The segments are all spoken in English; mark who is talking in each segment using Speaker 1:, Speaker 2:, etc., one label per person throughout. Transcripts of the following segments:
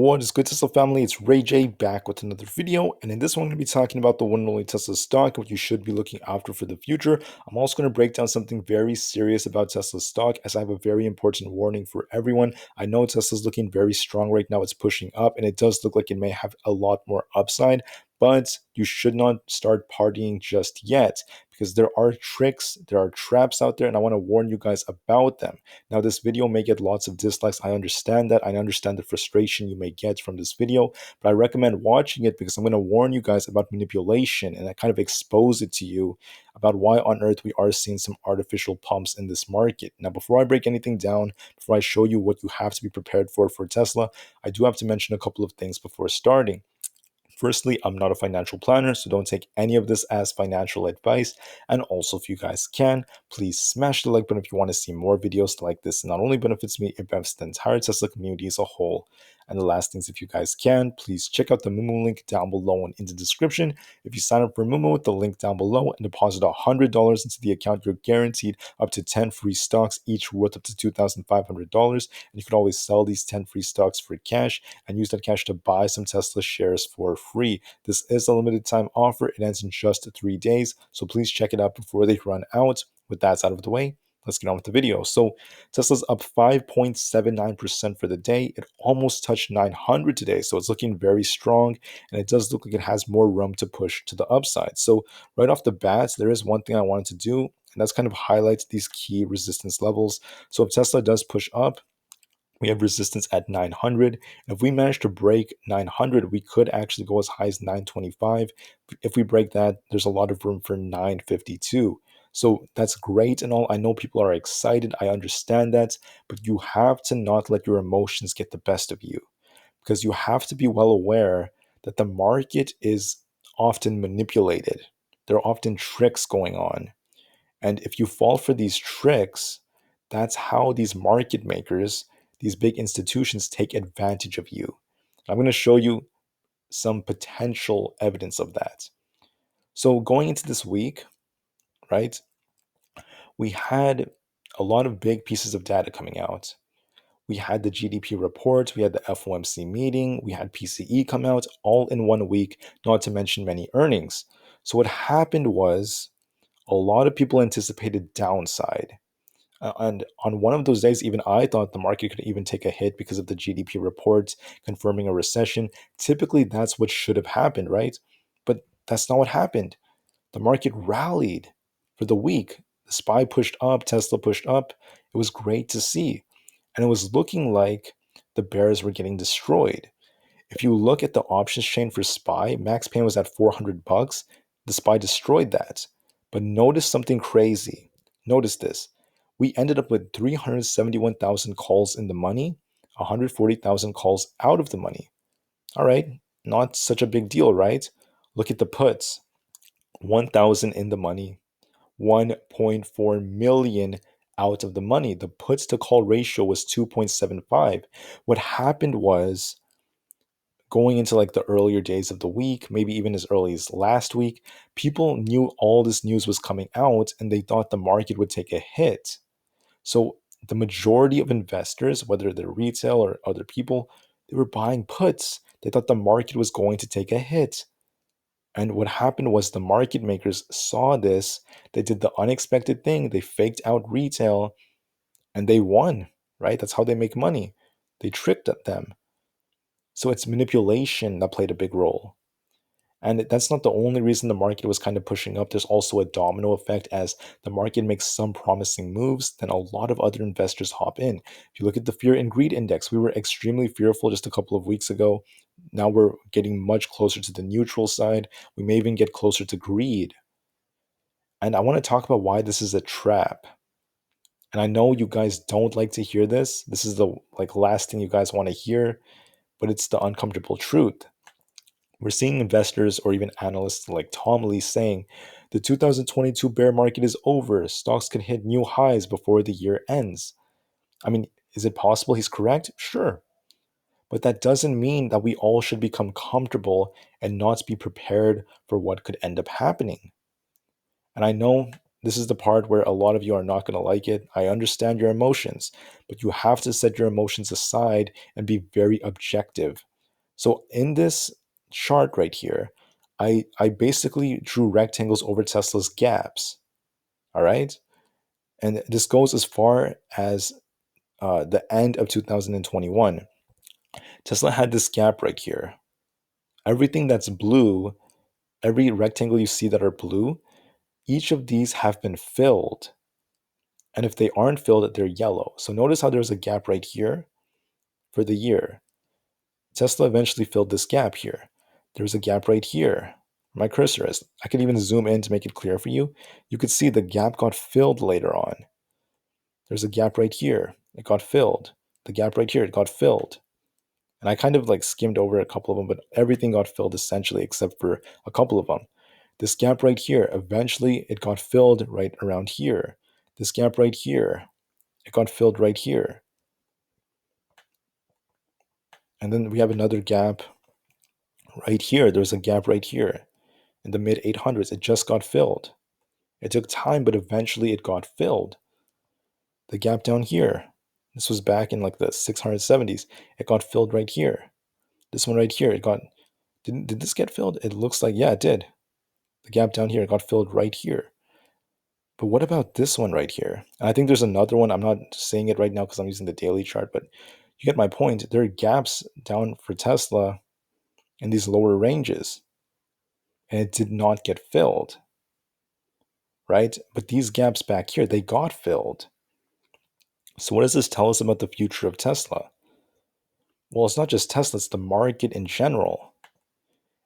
Speaker 1: What is good, Tesla family? It's Ray J back with another video, and in this one, I'm going to be talking about the one and only Tesla stock, what you should be looking after for the future. I'm also going to break down something very serious about Tesla stock, as I have a very important warning for everyone. I know Tesla's looking very strong right now; it's pushing up, and it does look like it may have a lot more upside. But you should not start partying just yet because there are tricks, there are traps out there, and I want to warn you guys about them. Now, this video may get lots of dislikes. I understand that. I understand the frustration you may get from this video, but I recommend watching it because I'm going to warn you guys about manipulation and I kind of expose it to you about why on earth we are seeing some artificial pumps in this market. Now, before I break anything down, before I show you what you have to be prepared for Tesla, I do have to mention a couple of things before starting. Firstly, I'm not a financial planner, so don't take any of this as financial advice. And also, if you guys can, please smash the like button if you want to see more videos like this. It not only benefits me, it benefits the entire Tesla community as a whole. And the last things, if you guys can, please check out the Moomoo link down below and in the description. If you sign up for Moomoo with the link down below and deposit $100 into the account, you're guaranteed up to 10 free stocks, each worth up to $2,500. And you can always sell these 10 free stocks for cash and use that cash to buy some Tesla shares for free. This is a limited time offer. It ends in just 3 days, so please check it out before they run out. With that out of the way, let's get on with the video. So Tesla's up 5.79% for the day. It almost touched 900 today, so it's looking very strong, and it does look like it has more room to push to the upside. So right off the bat, there is one thing I wanted to do, and that's kind of highlight these key resistance levels. So if Tesla does push up, we have resistance at 900. If we manage to break 900, we could actually go as high as 925. If we break that, there's a lot of room for 952. So that's great and all. I know people are excited. I understand that. But you have to not let your emotions get the best of you, because you have to be well aware that the market is often manipulated. There are often tricks going on. And if you fall for these tricks, that's how these market makers, these big institutions take advantage of you. I'm going to show you some potential evidence of that. So going into this week, right, we had a lot of big pieces of data coming out. We had the GDP report, we had the FOMC meeting, we had PCE come out all in 1 week, not to mention many earnings. So what happened was a lot of people anticipated downside. And on one of those days, even I thought the market could even take a hit because of the GDP report confirming a recession. Typically, that's what should have happened, right? But that's not what happened. The market rallied for the week. The SPY pushed up, Tesla pushed up. It was great to see. And it was looking like the bears were getting destroyed. If you look at the options chain for SPY, max pain was at $400. The SPY destroyed that. But notice something crazy. Notice this. We ended up with 371,000 calls in the money, 140,000 calls out of the money. All right, not such a big deal, right? Look at the puts. 1,000 in the money, 1.4 million out of the money. The puts to call ratio was 2.75. What happened was, going into like the earlier days of the week, maybe even as early as last week, people knew all this news was coming out and they thought the market would take a hit. So the majority of investors, whether they're retail or other people, they were buying puts. They thought the market was going to take a hit. And what happened was the market makers saw this. They did the unexpected thing. They faked out retail and they won, right? That's how they make money. They tricked at them. So it's manipulation that played a big role. And that's not the only reason the market was kind of pushing up. There's also a domino effect. As the market makes some promising moves, then a lot of other investors hop in. If you look at the fear and greed index, we were extremely fearful just a couple of weeks ago. Now we're getting much closer to the neutral side. We may even get closer to greed. And I want to talk about why this is a trap. And I know you guys don't like to hear this. This is the last thing you guys want to hear, but it's the uncomfortable truth. We're seeing investors or even analysts like Tom Lee saying the 2022 bear market is over. Stocks can hit new highs before the year ends. I mean, is it possible he's correct? Sure. But that doesn't mean that we all should become comfortable and not be prepared for what could end up happening. And I know this is the part where a lot of you are not going to like it. I understand your emotions, but you have to set your emotions aside and be very objective. So in this chart right here, I basically drew rectangles over Tesla's gaps. All right. And this goes as far as the end of 2021. Tesla had this gap right here. Everything that's blue, every rectangle you see that are blue, each of these have been filled. And if they aren't filled, they're yellow. So notice how there's a gap right here for the year. Tesla eventually filled this gap here. There's a gap right here. My cursor is. I can even zoom in to make it clear for you. You could see the gap got filled later on. There's a gap right here. It got filled. The gap right here, it got filled. And I kind of like skimmed over a couple of them, but everything got filled essentially except for a couple of them. This gap right here, eventually it got filled right around here. This gap right here, it got filled right here. And then we have another gap right here. There's a gap right here in the mid 800s. It just got filled. It took time, but eventually it got filled. The gap down here, this was back in like the 670s. It got filled right here. This one right here, it got, did this get filled? It looks like, yeah, it did. The gap down here got filled right here. But what about this one right here? And I think there's another one. I'm not saying it right now because I'm using the daily chart, but you get my point. There are gaps down for Tesla in these lower ranges, and it did not get filled, right? But these gaps back here, they got filled. So what does this tell us about the future of Tesla? Well, it's not just Tesla, it's the market in general.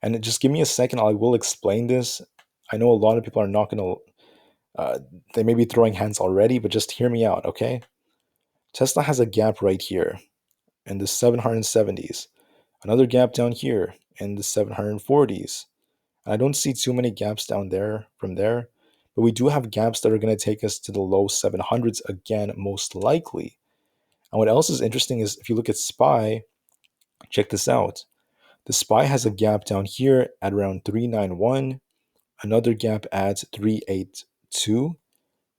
Speaker 1: And just give me a second, I will explain this. I know a lot of people are not going to they may be throwing hands already, but just hear me out, okay? Tesla has a gap right here in the 770s, another gap down here in the 740s. I don't see too many gaps down there from there, but we do have gaps that are going to take us to the low 700s again, most likely. And what else is interesting is if you look at SPY, check this out. The SPY has a gap down here at around 391, another gap at 382,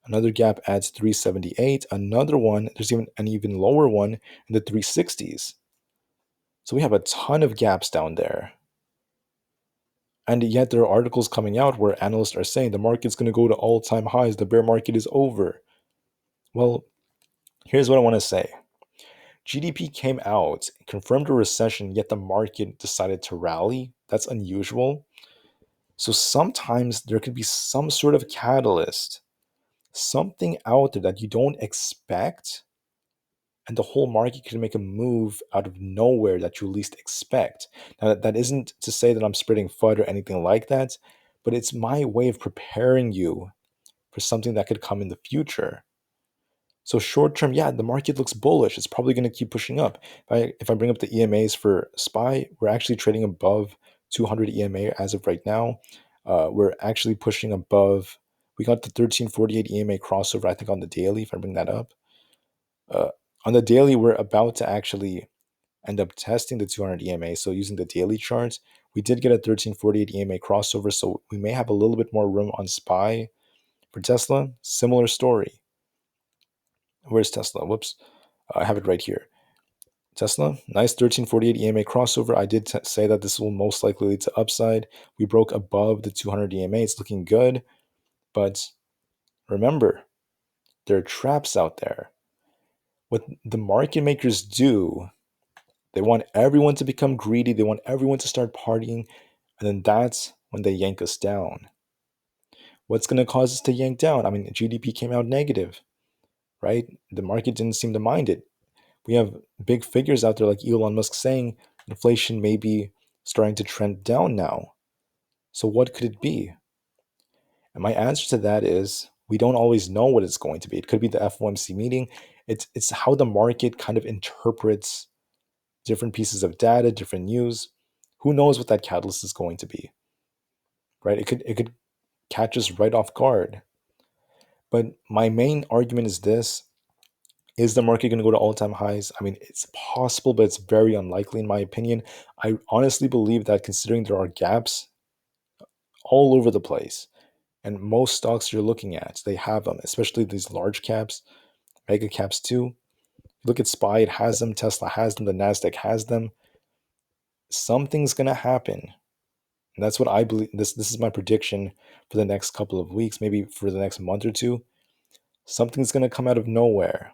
Speaker 1: another gap at 378, another one, there's even an even lower one in the 360s. So we have a ton of gaps down there. And yet there are articles coming out where analysts are saying the market's going to go to all-time highs, the bear market is over. Well, here's what I want to say. GDP came out, confirmed a recession, yet the market decided to rally. That's unusual. So sometimes there could be some sort of catalyst, something out there that you don't expect, and the whole market can make a move out of nowhere that you least expect. Now, that isn't to say that I'm spreading FUD or anything like that, but it's my way of preparing you for something that could come in the future. So short term, yeah, the market looks bullish. It's probably going to keep pushing up. If I bring up the EMAs for SPY, we're actually trading above 200 EMA as of right now. We're actually pushing above. We got the 1348 EMA crossover, I think, on the daily. If I bring that up, uh, on the daily, we're about to actually end up testing the 200 EMA. So using the daily charts, we did get a 1348 EMA crossover. So we may have a little bit more room on SPY. For Tesla, similar story. Where's Tesla? Whoops. I have it right here. Tesla, nice 1348 EMA crossover. I did say that this will most likely lead to upside. We broke above the 200 EMA. It's looking good. But remember, there are traps out there. What the market makers do, they want everyone to become greedy. They want everyone to start partying. And then that's when they yank us down. What's going to cause us to yank down? I mean, GDP came out negative, right? The market didn't seem to mind it. We have big figures out there like Elon Musk saying inflation may be starting to trend down now. So what could it be? And my answer to that is we don't always know what it's going to be. It could be the FOMC meeting. It's how the market kind of interprets different pieces of data, different news. Who knows what that catalyst is going to be? Right? It could catch us right off guard. But my main argument is this. Is the market going to go to all-time highs? I mean, it's possible, but it's very unlikely in my opinion. I honestly believe that considering there are gaps all over the place, and most stocks you're looking at, they have them, especially these large caps, mega caps too. Look at SPY, it has them, Tesla has them, the NASDAQ has them. Something's going to happen. And that's what I believe. This is my prediction for the next couple of weeks, maybe for the next month or two. Something's going to come out of nowhere,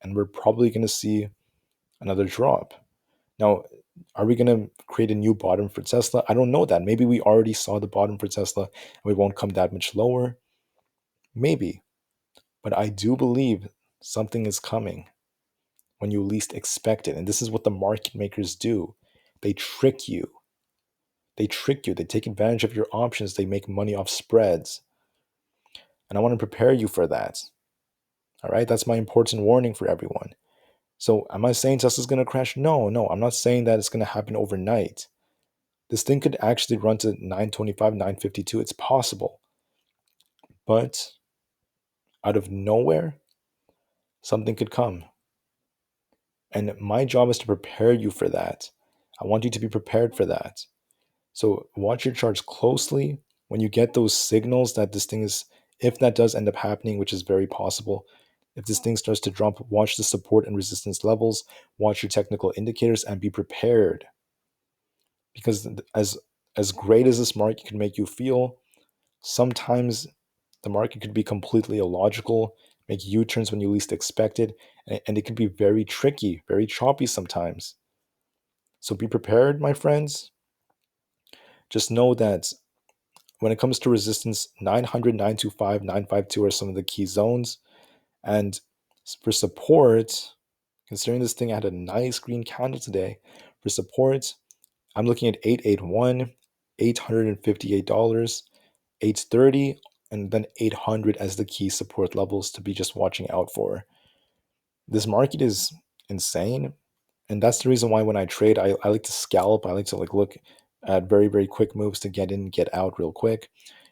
Speaker 1: and we're probably going to see another drop. Now, are we going to create a new bottom for Tesla? I don't know that. Maybe we already saw the bottom for Tesla and we won't come that much lower. Maybe. But I do believe something is coming when you least expect it. And this is what the market makers do. They trick you. They trick you. They take advantage of your options. They make money off spreads. And I want to prepare you for that. All right. That's my important warning for everyone. So, am I saying Tesla's going to crash? No, no. I'm not saying that it's going to happen overnight. This thing could actually run to 925, 952. It's possible. But out of nowhere, something could come. And my job is to prepare you for that. I want you to be prepared for that. So watch your charts closely. When you get those signals that this thing is, if that does end up happening, which is very possible, if this thing starts to drop, watch the support and resistance levels, watch your technical indicators, and be prepared. Because as great as this market can make you feel, sometimes the market could be completely illogical, make U-turns when you least expect it, and it can be very tricky, very choppy sometimes. So be prepared, my friends. Just know that when it comes to resistance, 900, 925, 952 are some of the key zones. And for support, considering this thing had a nice green candle today, for support, I'm looking at 881, $858, 830, and then 800 as the key support levels to be just watching out for. This market is insane. And that's the reason why when I trade, I like to scalp. I like to look at very, very quick moves to get in, get out real quick.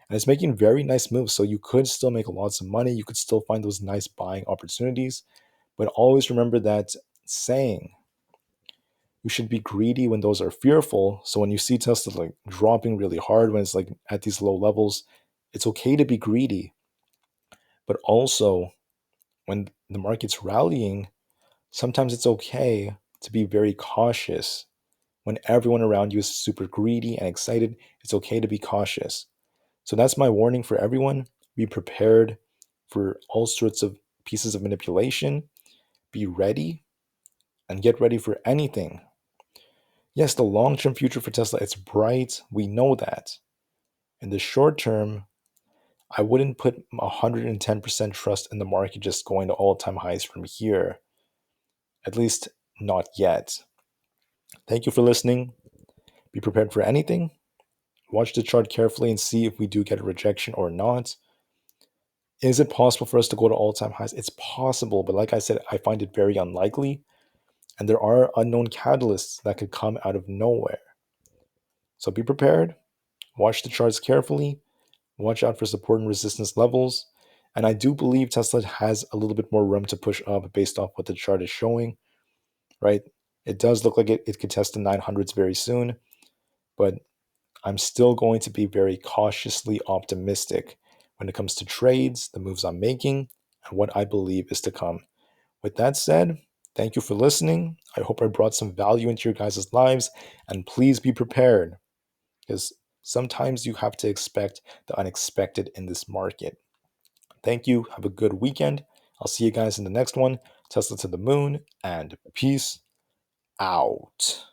Speaker 1: And it's making very nice moves. So you could still make lots of money. You could still find those nice buying opportunities. But always remember that saying, you should be greedy when those are fearful. So when you see Tesla dropping really hard, when it's at these low levels, it's okay to be greedy. But also when the market's rallying, sometimes it's okay to be very cautious. When everyone around you is super greedy and excited, it's okay to be cautious. So that's my warning for everyone. Be prepared for all sorts of pieces of manipulation. Be ready and get ready for anything. Yes, the long-term future for Tesla, it's bright. We know that. In the short term, I wouldn't put 110% trust in the market just going to all-time highs from here. At least not yet. Thank you for listening. Be prepared for anything. Watch the chart carefully and see if we do get a rejection or not. Is it possible for us to go to all-time highs? It's possible, but like I said, I find it very unlikely. And there are unknown catalysts that could come out of nowhere. So be prepared. Watch the charts carefully. Watch out for support and resistance levels. And I do believe Tesla has a little bit more room to push up based off what the chart is showing, right? It does look like it could test the 900s very soon, but I'm still going to be very cautiously optimistic when it comes to trades, the moves I'm making, and what I believe is to come. With that said, thank you for listening. I hope I brought some value into your guys' lives, and please be prepared because sometimes you have to expect the unexpected in this market. Thank you. Have a good weekend. I'll see you guys in the next one. Tesla to the moon, and peace out.